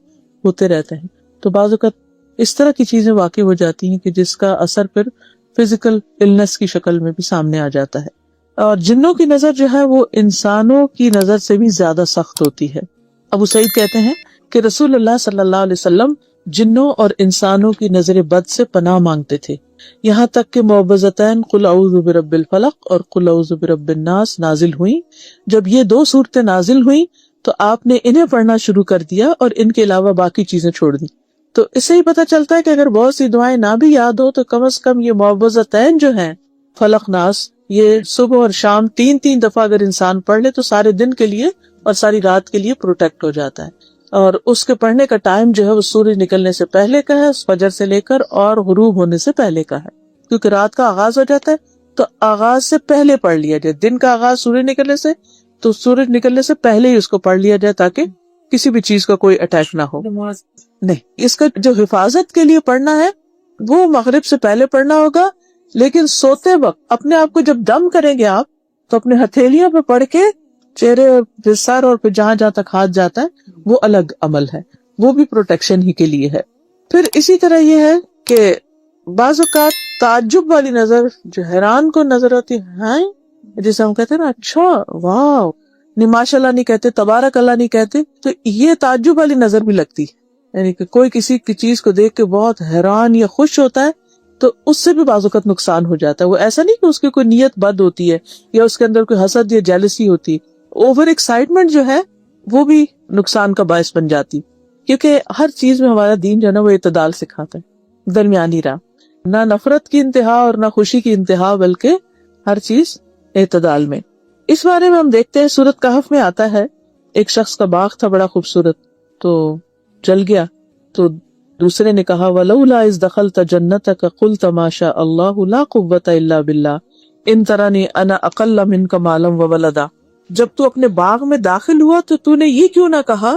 Speaker 1: ہوتے رہتے ہیں، تو بعض اوقات اس طرح کی چیزیں واقع ہو جاتی ہیں کہ جس کا اثر پھر فزیکل النس کی شکل میں بھی سامنے آ جاتا ہے۔ اور جنوں کی نظر جو ہے وہ انسانوں کی نظر سے بھی زیادہ سخت ہوتی ہے۔ ابو سعید کہتے ہیں کہ رسول اللہ صلی اللہ علیہ وسلم جنوں اور انسانوں کی نظر بد سے پناہ مانگتے تھے، یہاں تک کہ معوذتین قل اعوذ برب الفلق اور قل اعوذ برب الناس نازل ہوئیں۔ جب یہ دو صورتیں نازل ہوئیں تو آپ نے انہیں پڑھنا شروع کر دیا اور ان کے علاوہ باقی چیزیں چھوڑ دی۔ تو اس سے ہی پتہ چلتا ہے کہ اگر بہت سی دعائیں نہ بھی یاد ہو تو کم از کم یہ معوذتین جو ہیں فلق ناس، یہ صبح اور شام 3 دفعہ اگر انسان پڑھ لے تو سارے دن کے لیے اور ساری رات کے لیے پروٹیکٹ ہو جاتا ہے۔ اور اس کے پڑھنے کا ٹائم جو ہے وہ سورج نکلنے سے پہلے کا ہے، فجر سے لے کر اور غروب ہونے سے پہلے کا ہے، کیونکہ رات کا آغاز ہو جاتا ہے تو آغاز سے پہلے پڑھ لیا جائے۔ دن کا آغاز سورج نکلنے سے، تو سورج نکلنے سے پہلے ہی اس کو پڑھ لیا جائے تاکہ کسی بھی چیز کا کوئی اٹیک نہ ہو۔ نہیں، اس کا جو حفاظت کے لیے پڑھنا ہے وہ مغرب سے پہلے پڑھنا ہوگا، لیکن سوتے وقت اپنے آپ کو جب دم کریں گے آپ تو اپنے ہتھیلیوں پہ پڑھ کے چہرے اور سر اور پھر جہاں جہاں تک ہاتھ جاتا ہے وہ الگ عمل ہے، وہ بھی پروٹیکشن ہی کے لیے ہے۔ پھر اسی طرح یہ ہے کہ بعض اوقات تعجب والی نظر جو حیران کو نظر ہوتی ہے، جسے ہم کہتے ہیں نا اچھا واو، ماشاء اللہ نہیں کہتے، تبارک اللہ نہیں کہتے، تو یہ تعجب والی نظر بھی لگتی ہے، یعنی کہ کوئی کسی کی چیز کو دیکھ کے بہت حیران یا خوش ہوتا ہے تو اس سے بھی بعض اوقات نقصان ہو جاتا ہے۔ وہ ایسا نہیں کہ اس کی کوئی نیت بد ہوتی ہے یا اس کے اندر کوئی حسد یا جیلسی ہوتی، اوور ایکسائٹمنٹ جو ہے وہ بھی نقصان کا باعث بن جاتی، کیونکہ ہر چیز میں ہمارا دین جو ہے نا وہ اعتدال سکھاتا ہے، درمیانی راہ، نہ نفرت کی انتہا اور نہ خوشی کی انتہا، بلکہ ہر چیز اعتدال میں۔ اس بارے میں ہم دیکھتے ہیں سورۃ کہف میں آتا ہے ایک شخص کا باغ تھا بڑا خوبصورت، تو جل گیا، تو دوسرے نے کہا وَلَوْلَا إِذْ دَخَلْتَ جَنَّتَكَ قُلْتَ مَا شَاءَ اللَّهُ لَا قُوَّةَ إِلَّا بِاللَّهِ إِن تَرَنِي أَنَا أَقَلَّ مِنْكَ مَالًا وَوَلَدًا، جب تو اپنے باغ میں داخل ہوا تو تو نے یہ کیوں نہ کہا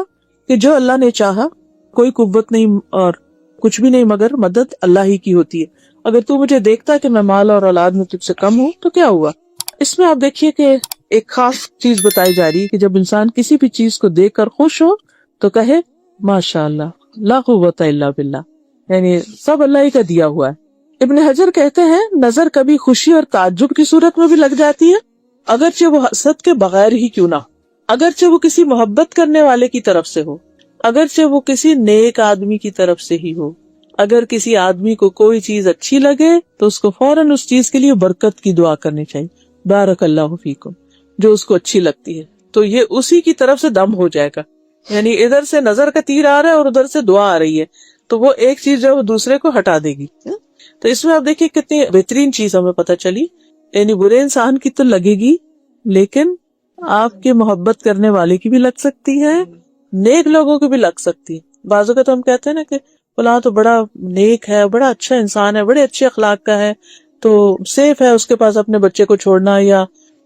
Speaker 1: کہ جو اللہ نے چاہا، کوئی قوت نہیں اور کچھ بھی نہیں مگر مدد اللہ ہی کی ہوتی ہے، اگر تو مجھے دیکھتا کہ میں مال اور اولاد میں تجھ سے کم ہوں تو کیا ہوا۔ اس میں آپ دیکھیے کہ ایک خاص چیز بتائی جا رہی ہے کہ جب انسان کسی بھی چیز کو دیکھ کر خوش ہو تو کہے ماشاء اللہ لا قوت الا باللہ، یعنی سب اللہ ہی کا دیا ہوا ہے۔ ابن حجر کہتے ہیں نظر کبھی خوشی اور تعجب کی صورت میں بھی لگ جاتی ہے، اگرچہ وہ حسد کے بغیر ہی کیوں نہ ہو، اگرچہ وہ کسی محبت کرنے والے کی طرف سے ہو، اگرچہ وہ کسی نیک آدمی کی طرف سے ہی ہو۔ اگر کسی آدمی کو کوئی چیز اچھی لگے تو اس کو فوراً اس چیز کے لیے برکت کی دعا کرنی چاہیے، بارک اللہ فیکم، جو اس کو اچھی لگتی ہے، تو یہ اسی کی طرف سے دم ہو جائے گا، یعنی ادھر سے نظر کا تیر آ رہا ہے اور ادھر سے دعا آ رہی ہے، تو وہ ایک چیز جو ہے وہ دوسرے کو ہٹا دے گی۔ تو اس میں آپ دیکھیے کتنی بہترین چیز ہمیں پتہ چلی، یعنی برے انسان کی تو لگے گی لیکن آپ کے محبت کرنے والے کی بھی لگ سکتی ہے، نیک لوگوں کی بھی لگ سکتی ہے۔ بعض اوقات ہم کہتے ہیں نا کہ فلاں تو بڑا نیک ہے، بڑا اچھا انسان ہے، بڑے اچھے اخلاق کا ہے، تو سیف ہے اس کے پاس اپنے بچے کو چھوڑنا، یا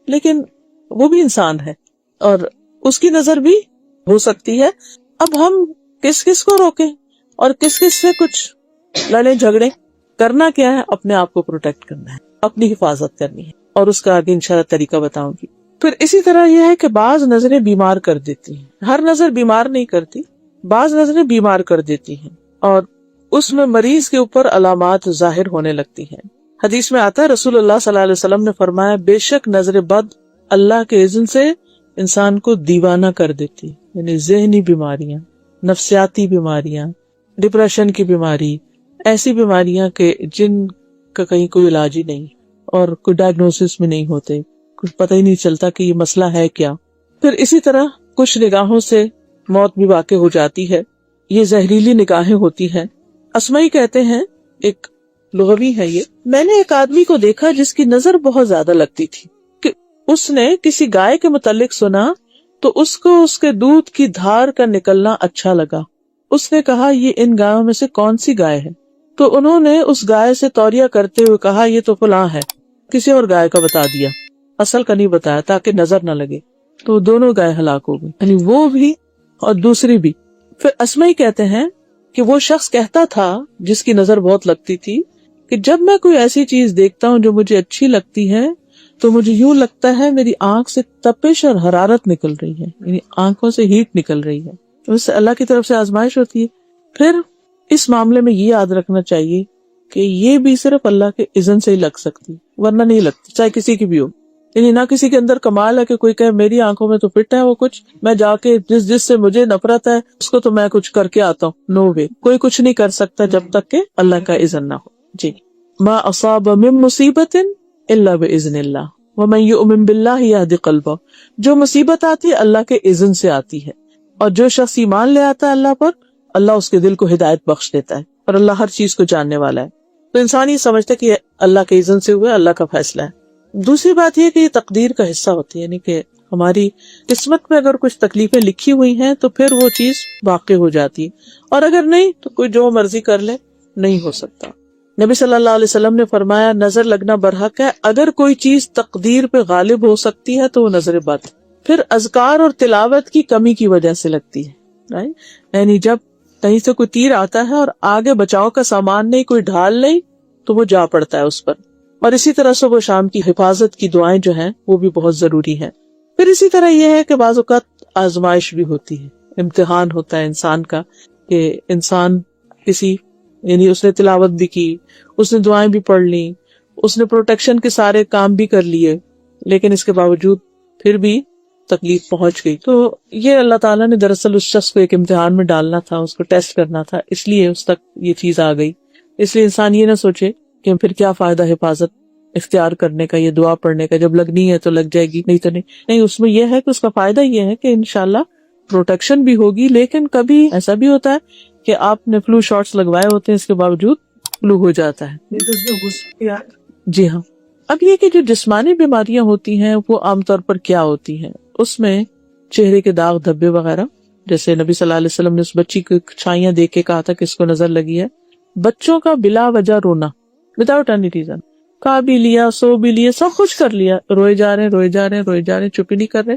Speaker 1: لیکن وہ بھی انسان ہے اور اس کی نظر بھی ہو سکتی ہے۔ اب ہم کس کس کو روکیں اور کس کس سے کچھ لڑیں جھگڑیں؟ کرنا کیا ہے؟ اپنے آپ کو پروٹیکٹ کرنا ہے، اپنی حفاظت کرنی ہے، اور اس کا آگے انشاءاللہ طریقہ بتاؤں گی۔ پھر اسی طرح یہ ہے کہ بعض نظریں بیمار کر دیتی ہیں، ہر نظر بیمار نہیں کرتی، بعض نظریں بیمار کر دیتی ہیں اور اس میں مریض کے اوپر علامات ظاہر ہونے لگتی ہیں۔ حدیث میں آتا ہے رسول اللہ صلی اللہ علیہ وسلم نے فرمایا بے شک نظر بد اللہ کے اذن سے انسان کو دیوانہ کر دیتی، یعنی ذہنی بیماریاں، نفسیاتی بیماریاں، ڈپریشن کی بیماری، ایسی بیماریاں کہ جن کا کہیں کوئی علاج ہی نہیں اور کوئی ڈائگنوسس میں نہیں ہوتے، کچھ پتہ ہی نہیں چلتا کہ یہ مسئلہ ہے کیا۔ پھر اسی طرح کچھ نگاہوں سے موت بھی واقع ہو جاتی ہے، یہ زہریلی نگاہیں ہوتی ہیں۔ اسمعی کہتے ہیں، ایک لغوی ہے یہ، میں نے ایک آدمی کو دیکھا جس کی نظر بہت زیادہ لگتی تھی کہ اس نے کسی گائے کے متعلق سنا تو اس کو اس کے دودھ کی دھار کا نکلنا اچھا لگا۔ اس نے کہا یہ ان گایوں میں سے کون سی گائے ہے؟ تو انہوں نے اس گائے سے توریہ کرتے ہوئے کہا یہ تو فلاں ہے، کسی اور گائے کا بتا دیا، اصل کا نہیں بتایا تاکہ نظر نہ لگے، تو دونوں گائے ہلاک ہو گئی، یعنی وہ بھی اور دوسری بھی۔ پھر اسمعی کہتے ہیں کہ وہ شخص کہتا تھا جس کی نظر بہت لگتی تھی کہ جب میں کوئی ایسی چیز دیکھتا ہوں جو مجھے اچھی لگتی ہے تو مجھے یوں لگتا ہے میری آنکھ سے تپش اور حرارت نکل رہی ہے، یعنی آنکھوں سے ہیٹ نکل رہی ہے۔ اس سے اللہ کی طرف سے آزمائش ہوتی ہے۔ پھر اس معاملے میں یہ یاد رکھنا چاہیے کہ یہ بھی صرف اللہ کے اذن سے ہی لگ سکتی، ورنہ نہیں لگتی، چاہے کسی کی بھی ہو۔ یعنی نہ کسی کے اندر کمال ہے کہ کوئی کہے میری آنکھوں میں تو فٹ ہے وہ کچھ، میں جا کے جس سے مجھے نفرت ہے اس کو تو میں کچھ کر کے آتا ہوں، نو وے، کوئی کچھ نہیں کر سکتا جب تک کہ اللہ کا اذن نہ ہو۔ جی، ما اصاب من مصیبت الا باذن اللہ ومن یؤمن باللہ یہد قلبہ، جو مصیبت آتی ہے اللہ کے اذن سے آتی ہے، اور جو شخص ایمان لے آتا ہے اللہ پر، اللہ اس کے دل کو ہدایت بخش دیتا ہے، اور اللہ ہر چیز کو جاننے والا ہے۔ تو انسان یہ سمجھتا ہے کہ اللہ کے اذن سے ہوا، اللہ کا فیصلہ ہے۔ دوسری بات یہ کہ یہ تقدیر کا حصہ ہوتی ہے، یعنی کہ ہماری قسمت میں اگر کچھ تکلیفیں لکھی ہوئی ہیں تو پھر وہ چیز واقع ہو جاتی ہے، اور اگر نہیں تو کوئی جو مرضی کر لے، نہیں ہو سکتا۔ نبی صلی اللہ علیہ وسلم نے فرمایا نظر لگنا برحق ہے، اگر کوئی چیز تقدیر پہ غالب ہو سکتی ہے تو وہ نظر بد، پھر اذکار اور تلاوت کی کمی کی وجہ سے لگتی ہے، یعنی جب کہیں سے کوئی تیر آتا ہے اور آگے بچاؤ کا سامان نہیں، کوئی ڈھال نہیں، تو وہ جا پڑتا ہے اس پر۔ اور اسی طرح صبح و شام کی حفاظت کی دعائیں جو ہیں وہ بھی بہت ضروری ہیں۔ پھر اسی طرح یہ ہے کہ بعض اوقات آزمائش بھی ہوتی ہے، امتحان ہوتا ہے انسان کا، کہ انسان کسی، یعنی اس نے تلاوت بھی کی، اس نے دعائیں بھی پڑھ لی، اس نے پروٹیکشن کے سارے کام بھی کر لیے، لیکن اس کے باوجود پھر بھی تکلیف پہنچ گئی، تو یہ اللہ تعالیٰ نے دراصل اس شخص کو ایک امتحان میں ڈالنا تھا، اس کو ٹیسٹ کرنا تھا، اس لیے اس تک یہ چیز آ گئی۔ اس لیے انسان یہ نہ سوچے کہ پھر کیا فائدہ حفاظت اختیار کرنے کا، یہ دعا پڑھنے کا، جب لگنی ہے تو لگ جائے گی، نہیں تو نہیں۔ اس میں یہ ہے کہ اس کا فائدہ یہ ہے کہ انشاءاللہ پروٹیکشن بھی ہوگی، لیکن کبھی ایسا بھی ہوتا ہے کہ آپ نے فلو شاٹس لگوائے ہوتے ہیں، اس کے باوجود فلو ہو جاتا ہے۔ جی ہاں۔ اب یہ کہ جو جسمانی بیماریاں ہوتی ہیں وہ عام طور پر کیا ہوتی ہیں، اس میں چہرے کے داغ دھبے وغیرہ، جیسے نبی صلی اللہ علیہ وسلم نے اس بچی کی چھائیاں دیکھ کے کہا تھا کہ اس کو نظر لگی ہے۔ بچوں کا بلا وجہ رونا، وداؤٹ اینی ریزن، کھا بھی لیا، سو بھی لیا، سب کچھ کر لیا، روئے جا رہے روئے جا رہے روئے جا رہے، چپ ہی نہیں کر رہے،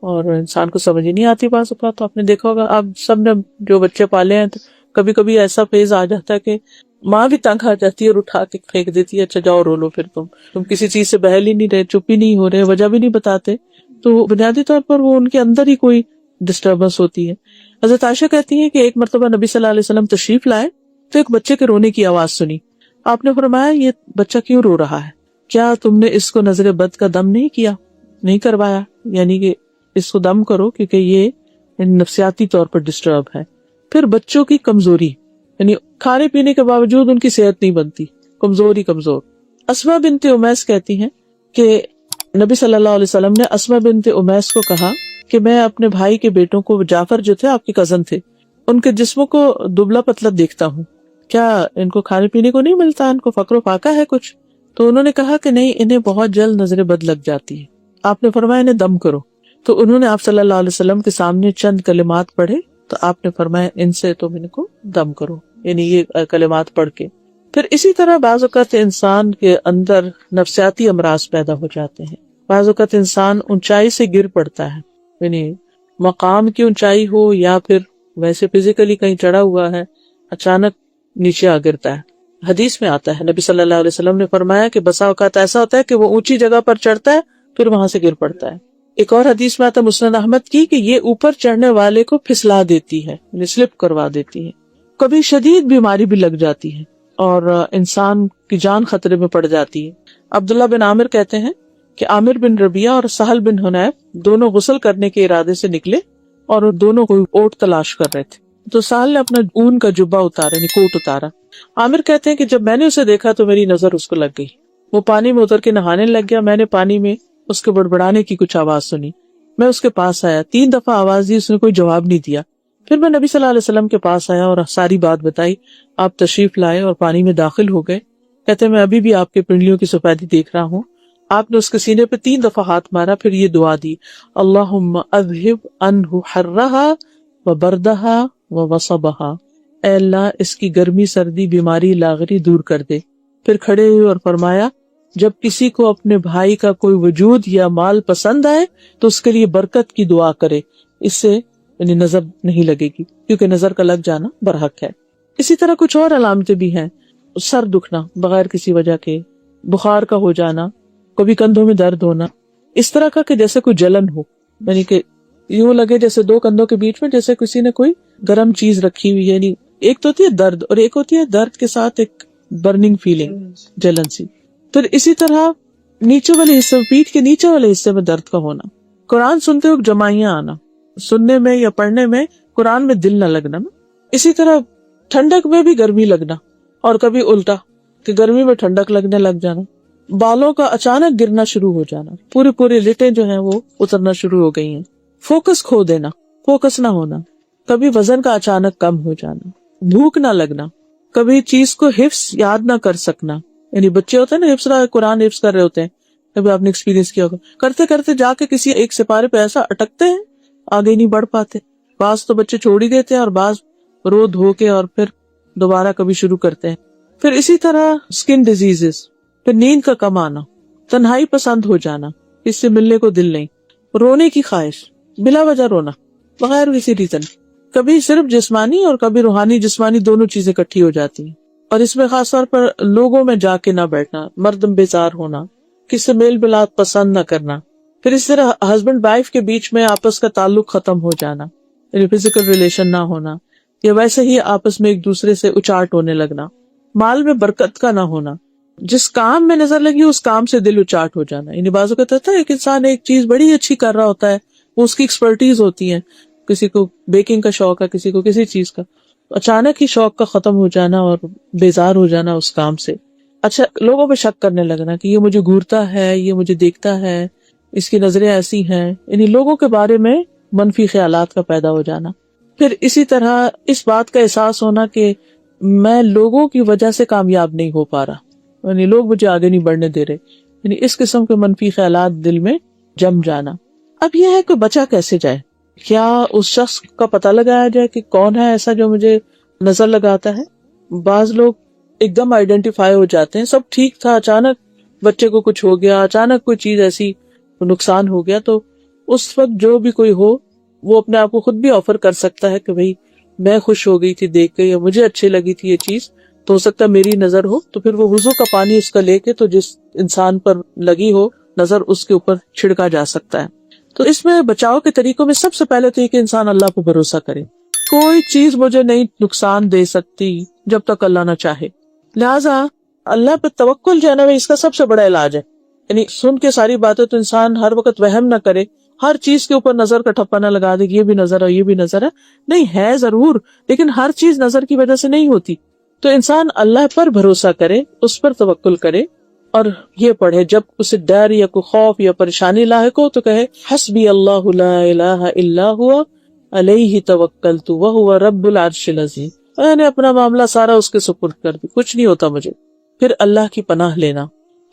Speaker 1: اور انسان کو سمجھ ہی نہیں آتی بعض اوقات۔ تو آپ نے دیکھا ہوگا، آپ سب نے جو بچے پالے ہیں، تو کبھی کبھی ایسا فیز آ جاتا ہے کہ ماں بھی تنگ آ جاتی ہے اور اٹھا کے پھینک دیتی ہے، اچھا جاؤ رو لو، پھر تم کسی چیز سے بہل ہی نہیں رہے، چپ ہی نہیں ہو رہے، وجہ بھی نہیں بتاتے، تو بنیادی طور پر وہ ان کے اندر ہی کوئی ڈسٹربنس ہوتی ہے۔ حضرت عائشہ کہتی ہیں کہ ایک مرتبہ نبی صلی اللہ علیہ وسلم تشریف لائے تو ایک بچے کے رونے کی آواز سنی۔ آپ نے فرمایا یہ بچہ کیوں رو رہا ہے؟ کیا تم نے اس کو نظر بد کا دم نہیں کیا، نہیں کروایا؟ یعنی کہ اس کو دم کرو، کیونکہ یہ نفسیاتی طور پر ڈسٹرب ہے۔ پھر بچوں کی کمزوری، یعنی کھانے پینے کے باوجود ان کی صحت نہیں بنتی، کمزور۔ اسماء بنت امیس کہتی ہیں کہ نبی صلی اللہ علیہ وسلم نے اسماء بنت امیس کو کہا کہ میں اپنے بھائی کے بیٹوں کو، جعفر جو تھے آپ کے کزن تھے، ان کے جسموں کو دبلا پتلا دیکھتا ہوں، کیا ان کو کھانے پینے کو نہیں ملتا، ان کو فقر و فاقہ ہے کچھ؟ تو انہوں نے کہا کہ نہیں، انہیں بہت جلد نظر بد لگ جاتی ہے۔ آپ نے فرمایا انہیں دم کرو، تو انہوں نے آپ صلی اللہ علیہ وسلم کے سامنے چند کلمات پڑھے، تو آپ نے فرمایا ان سے تم ان کو دم کرو، یعنی یہ کلمات پڑھ کے۔ پھر اسی طرح بعض اوقات انسان کے اندر نفسیاتی امراض پیدا ہو جاتے ہیں، بعض اوقات انسان اونچائی سے گر پڑتا ہے، یعنی مقام کی اونچائی ہو یا پھر ویسے فزیکلی کہیں چڑھا ہوا ہے، اچانک نیچے آ گرتا ہے۔ حدیث میں آتا ہے نبی صلی اللہ علیہ وسلم نے فرمایا کہ بسا اوقات ایسا ہوتا ہے کہ وہ اونچی جگہ پر چڑھتا ہے پھر وہاں سے گر پڑتا ہے، ایک اور حدیث میں آتا مسند احمد کی کہ یہ اوپر چڑھنے والے کو پھسلا دیتی ہے، سلپ کروا دیتی ہے. کبھی شدید بیماری بھی لگ جاتی ہے اور انسان کی جان خطرے میں پڑ جاتی ہے. عبداللہ بن عامر کہتے ہیں کہ عامر بن ربیعہ اور سہل بن حنیف دونوں غسل کرنے کے ارادے سے نکلے اور دونوں کو اوٹ تلاش کر رہے تھے. تو سہل نے اپنا اون کا جبہ اتارا، یعنی کوٹ اتارا. عامر کہتے ہیں کہ جب میں نے اسے دیکھا تو میری نظر اس کو لگ گئی. وہ پانی میں اتر کے نہانے لگ گیا. میں نے پانی میں اس کے بڑبڑانے کی کچھ آواز سنی. میں اس کے پاس آیا، 3 دفعہ آواز دی، اس نے کوئی جواب نہیں دیا. پھر میں نبی صلی اللہ علیہ وسلم کے پاس آیا اور ساری بات بتائی. آپ تشریف لائے اور پانی میں داخل ہو گئے. کہتے میں ابھی بھی آپ کے پنڈلیوں کی سفیدی دیکھ رہا ہوں. آپ نے اس کے سینے پہ 3 دفعہ ہاتھ مارا، پھر یہ دعا دی، اللہم اذہب عنہ حرہا وبردہا ووصبہا، اے اللہ اس کی گرمی سردی بیماری لاغری دور کر دے. پھر کھڑے ہوئے اور فرمایا جب کسی کو اپنے بھائی کا کوئی وجود یا مال پسند آئے تو اس کے لیے برکت کی دعا کرے، اس سے یعنی نظر نہیں لگے گی، کیونکہ نظر کا لگ جانا برحق ہے. اسی طرح کچھ اور علامتیں بھی ہیں، سر دکھنا بغیر کسی وجہ کے، بخار کا ہو جانا، کبھی کندھوں میں درد ہونا، اس طرح کا کہ جیسے کوئی جلن ہو، یعنی کہ یوں لگے جیسے 2 کندھوں کے بیچ میں جیسے کسی نے کوئی گرم چیز رکھی ہوئی ہے. یعنی ایک تو ہوتی ہے درد اور ایک ہوتی ہے درد کے ساتھ ایک برننگ فیلنگ، جلن سی. پھر اسی طرح نیچے والے حصے، پیٹھ کے نیچے والے حصے میں درد کا ہونا. قرآن سنتے وقت جمائیاں آنا، سننے میں یا پڑھنے میں قرآن میں دل نہ لگنا. اسی طرح ٹھنڈک میں بھی گرمی لگنا، اور کبھی الٹا کہ گرمی میں ٹھنڈک لگنے لگ جانا. بالوں کا اچانک گرنا شروع ہو جانا، پورے لٹیں جو ہیں وہ اترنا شروع ہو گئی ہیں. فوکس کھو دینا، فوکس نہ ہونا، کبھی وزن کا اچانک کم ہو جانا، بھوک نہ لگنا، کبھی چیز کو حفظ یاد نہ کر سکنا. یعنی بچے ہوتے ہیں نا حفظ قرآن حفظ کر رہے ہوتے ہیں، کبھی آپ نے ایکسپیرینس کیا ہوگا، کرتے کرتے جا کے کسی ایک سپارے پہ ایسا اٹکتے ہیں آگے نہیں بڑھ پاتے. بعض تو بچے چھوڑ ہی دیتے ہیں اور بعض رو دھو کے اور پھر دوبارہ کبھی شروع کرتے ہیں. پھر اسی طرح اسکن ڈیزیزز، پھر نیند کا کم آنا، تنہائی پسند ہو جانا، اس سے ملنے کو دل نہیں، رونے کی خواہش، بلا وجہ رونا بغیر کسی ریزن، کبھی صرف جسمانی اور کبھی روحانی جسمانی دونوں چیزیں اکٹھی ہو جاتی ہیں. اور اس میں خاص طور پر لوگوں میں جا کے نہ بیٹھنا، مردم بیزار ہونا، کسی سے میل ملاپ پسند نہ کرنا. پھر اس طرح ہسبینڈ وائف کے بیچ میں آپس کا تعلق ختم ہو جانا، یعنی فزیکل ریلیشن نہ ہونا، یا ویسے ہی آپس میں ایک دوسرے سے اچاٹ ہونے لگنا. مال میں برکت کا نہ ہونا، جس کام میں نظر لگی اس کام سے دل اچاٹ ہو جانا. یعنی بعض اوقات ہوتا ہے ایک انسان ایک چیز بڑی اچھی کر رہا ہوتا ہے، وہ اس کی ایکسپرٹیز ہوتی ہے، کسی کو بیکنگ کا شوق ہے، کسی کو کسی چیز کا، اچانک ہی شوق کا ختم ہو جانا اور بیزار ہو جانا اس کام سے. اچھا لوگوں پہ شک کرنے لگنا کہ یہ مجھے گھورتا ہے، یہ مجھے دیکھتا ہے، اس کی نظریں ایسی ہیں، یعنی لوگوں کے بارے میں منفی خیالات کا پیدا ہو جانا. پھر اسی طرح اس بات کا احساس ہونا کہ میں لوگوں کی وجہ سے کامیاب نہیں ہو پا رہا، یعنی لوگ مجھے آگے نہیں بڑھنے دے رہے، یعنی اس قسم کے منفی خیالات دل میں جم جانا. اب یہ ہے کہ بچا کیسے جائے؟ کیا اس شخص کا پتہ لگایا جائے کہ کون ہے ایسا جو مجھے نظر لگاتا ہے؟ بعض لوگ ایک دم آئیڈینٹیفائی ہو جاتے ہیں، سب ٹھیک تھا، اچانک بچے کو کچھ ہو گیا، اچانک کوئی چیز ایسی نقصان ہو گیا، تو اس وقت جو بھی کوئی ہو وہ اپنے آپ کو خود بھی آفر کر سکتا ہے کہ بھئی میں خوش ہو گئی تھی دیکھ کے، یا مجھے اچھی لگی تھی یہ چیز، تو ہو سکتا ہے میری نظر ہو. تو پھر وہ وضو کا پانی اس کا لے کے تو جس انسان پر لگی ہو نظر اس کے اوپر چھڑکا جا سکتا ہے. تو اس میں بچاؤ کے طریقوں میں سب سے پہلے تو یہ کہ انسان اللہ پہ بھروسہ کرے. کوئی چیز مجھے نہیں نقصان دے سکتی جب تک اللہ نہ چاہے. لہٰذا اللہ پہ توکل جو ہے نا اس کا سب سے بڑا علاج ہے. یعنی سن کے ساری باتیں تو انسان ہر وقت وہم نہ کرے، ہر چیز کے اوپر نظر کا ٹھپا نہ لگا دے کہ یہ بھی نظر ہے یہ بھی نظر ہے. نہیں ہے ضرور، لیکن ہر چیز نظر کی وجہ سے نہیں ہوتی. تو انسان اللہ پر بھروسہ کرے، اس پر توکل کرے، اور یہ پڑھے جب اسے ڈر یا کوئی خوف یا پریشانی لاحق ہو تو کہے حسبی اللہ لا الہ الا ہوا علیہ توکلت وہو رب العرش العظیم. میں نے اپنا معاملہ سارا اس کے سپرد کر دی، کچھ نہیں ہوتا مجھے. پھر اللہ کی پناہ لینا.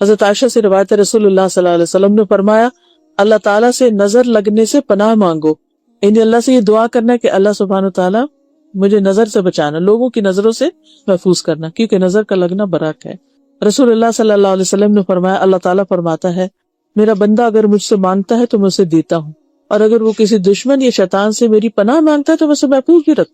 Speaker 1: حضرت عائشہ سے روایت ہے، رسول اللہ صلی اللہ علیہ وسلم نے فرمایا اللہ تعالیٰ سے نظر لگنے سے پناہ مانگو. یعنی اللہ سے یہ دعا کرنا کہ اللہ سبحانہ تعالیٰ مجھے نظر سے بچانا، لوگوں کی نظروں سے محفوظ کرنا، کیونکہ نظر کا لگنا برحق ہے. رسول اللہ صلی اللہ علیہ وسلم نے فرمایا اللہ تعالیٰ فرماتا ہے میرا بندہ اگر مجھ سے مانگتا ہے تو میں اسے دیتا ہوں، اور اگر وہ کسی دشمن یا شیطان سے میری پناہ مانگتا ہے تو میں اسے محفوظ بھی رکھتا ہوں.